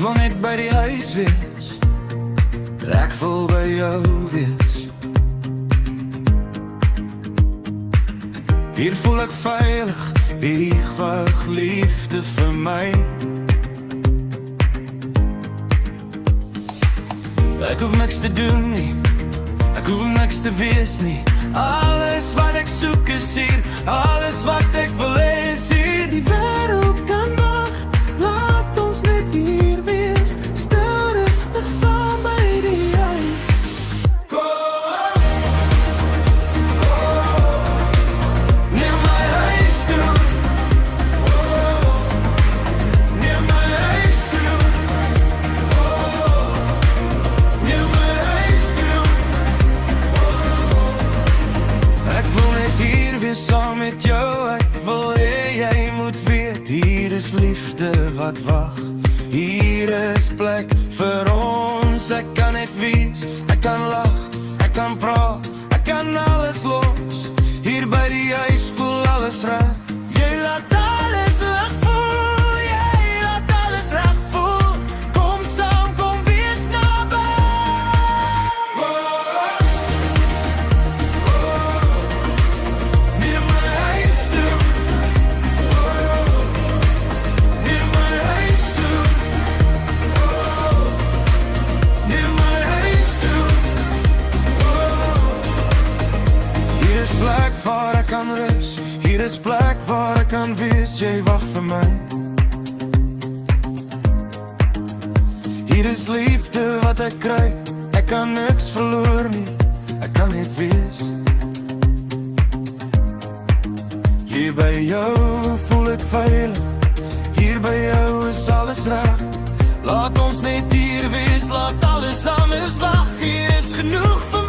wil net by die huis wees, ek wil by jou wees. Hier voel ek veilig, hier wag liefde vir my. Ek hoef niks te doen nie, ek hoef niks te wees nie. Alles wat ek soek is hier, alles wat ek wil is hier. Die wêreld kan wag, laat ons net hier wees, stil rustig saam by die huis. Neem my huis toe, neem my huis toe, neem my huis toe. Ek wil net hier wees saam met jou, ek wil hê jy moet weet, hier is liefde wat wag, hier is plek vir ons. Ek kan net wees, ek kan lag, ek kan praat, ek kan alles los. Hier by die huis voel alles reg, jy laat alles reg voel, jy laat alles reg voel. Kom saam, kom wees naby. Neem my huis toe, neem my huis toe, neem my huis toe. Hier is plek waar ek kan rus, hier is plek waar ek kan wees, jy wag vir my. Hier is liefde wat ek kry, ek kan niks verloor nie, ek kan net wees. Hier by jou voel ek veilig, hier by jou is alles reg. Laat ons net hier wees, laat alles anders wag, hier is genoeg vir